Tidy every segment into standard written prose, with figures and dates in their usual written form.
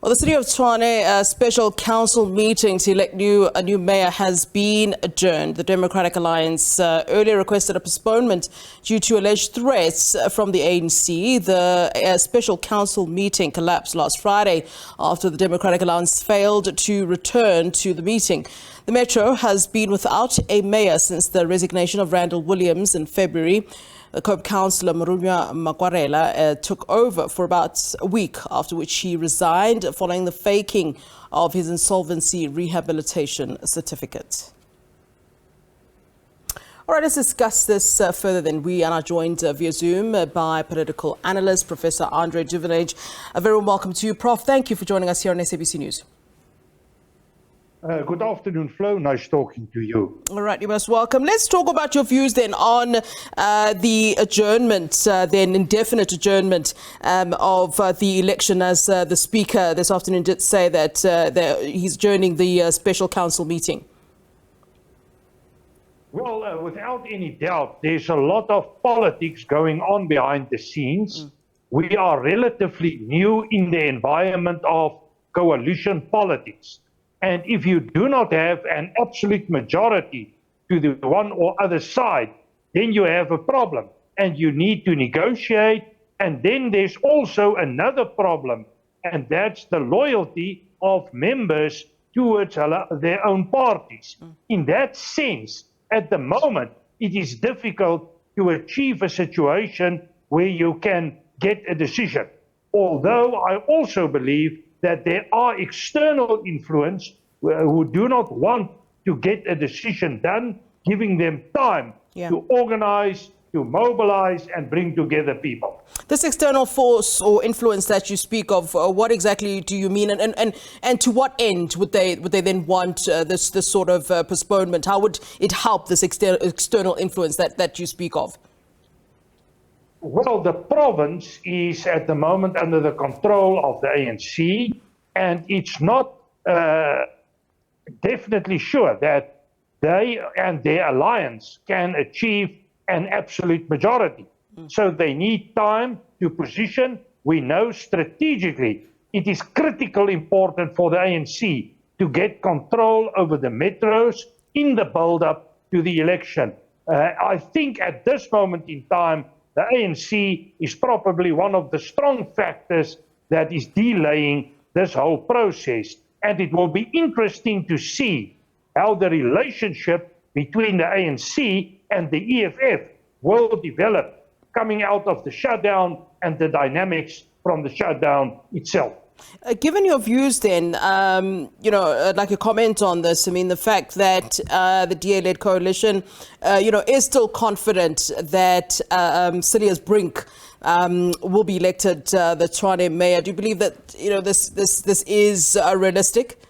Well, the City of Tshwane special council meeting to elect a new mayor has been adjourned. The Democratic Alliance earlier requested a postponement due to alleged threats from the ANC. The special council meeting collapsed last Friday after the Democratic Alliance failed to return to the meeting. The Metro has been without a mayor since the resignation of Randall Williams in February. The Cope Councillor Marunya Makwarela took over for about a week, after which he resigned following the faking of his insolvency rehabilitation certificate. All right, let's discuss this further then. We are now joined via Zoom by political analyst, Professor Andre Duvenhage. A very warm welcome to you, Prof. Thank you for joining us here on SABC News. Good afternoon, Flo. Nice talking to you. All right, you're most welcome. Let's talk about your views then on the adjournment, then indefinite adjournment of the election, as the Speaker this afternoon did say that he's adjourning the special council meeting. Well, without any doubt, there's a lot of politics going on behind the scenes. We are relatively new in the environment of coalition politics. And if you do not have an absolute majority to the one or other side, then you have a problem and you need to negotiate. And then there's also another problem, and that's the loyalty of members towards their own parties. In that sense, at the moment, it is difficult to achieve a situation where you can get a decision. Although I also believe that there are external influence who do not want to get a decision done, giving them time to organize, to mobilize and bring together people. This external force or influence that you speak of, what exactly do you mean, and to what end would they then want this sort of postponement? How would it help this external influence that you speak of? Well, the province is at the moment under the control of the ANC, and it's not definitely sure that they and their alliance can achieve an absolute majority. So they need time to position. We know strategically it is critically important for the ANC to get control over the metros in the build-up to the election. I think at this moment in time, the ANC is probably one of the strong factors that is delaying this whole process. And it will be interesting to see how the relationship between the ANC and the EFF will develop coming out of the shutdown and the dynamics from the shutdown itself. Given your views then, I'd like a comment on this. I mean, the fact that the DA-led coalition, is still confident that Cilliers Brink will be elected the Tshwane mayor. Do you believe that, this is realistic?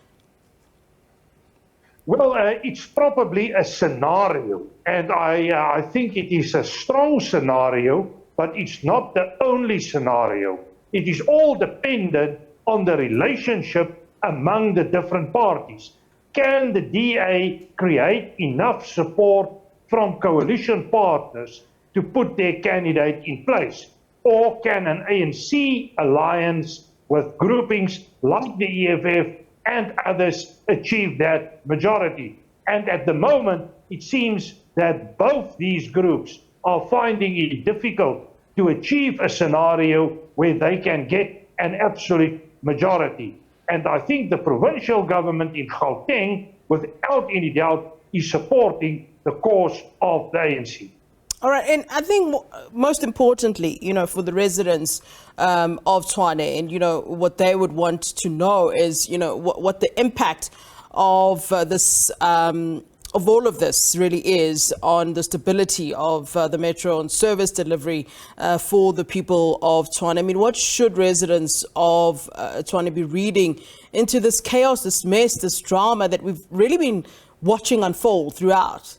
Well, it's probably a scenario, and I think it is a strong scenario, but it's not the only scenario. It is all dependent on the relationship among the different parties. Can the DA create enough support from coalition partners to put their candidate in place? Or can an ANC alliance with groupings like the EFF and others achieve that majority? And at the moment, it seems that both these groups are finding it difficult to achieve a scenario where they can get an absolute majority. And I think the provincial government in Gauteng, without any doubt, is supporting the cause of the ANC. All right, and I think most importantly, for the residents of Tshwane, and what they would want to know is, what the impact of this, of all of this really is on the stability of the metro and service delivery for the people of Tshwane. I mean, what should residents of Tshwane be reading into this chaos, this mess, this drama that we've really been watching unfold throughout?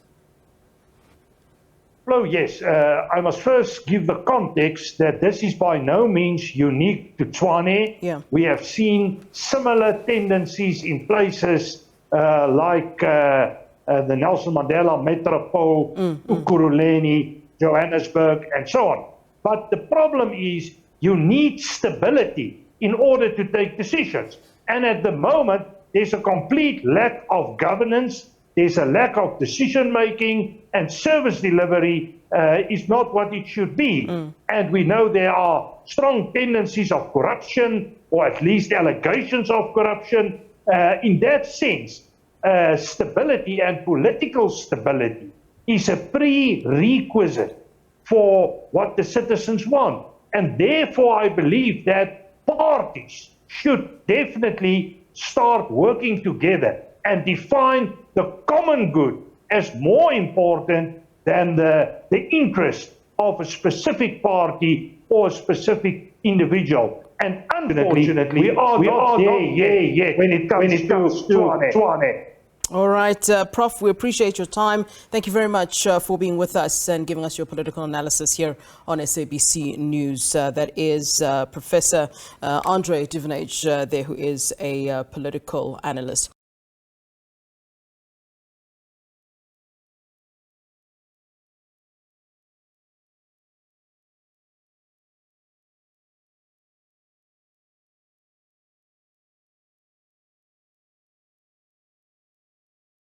Well, yes, I must first give the context that this is by no means unique to Tshwane. We have seen similar tendencies in places like the Nelson Mandela Metropole, Ekurhuleni, Johannesburg, and so on. But the problem is you need stability in order to take decisions. And at the moment, there's a complete lack of governance, there's a lack of decision making, and service delivery is not what it should be. And we know there are strong tendencies of corruption, or at least allegations of corruption. In that sense, stability and political stability is a prerequisite for what the citizens want. And therefore, I believe that parties should definitely start working together and define the common good as more important than the interest of a specific party or a specific individual. And unfortunately, we are not there yet when it comes to Tshwane. All right, Prof, we appreciate your time. Thank you very much for being with us and giving us your political analysis here on SABC News. That is Professor Andre Duvenhage there, who is a political analyst.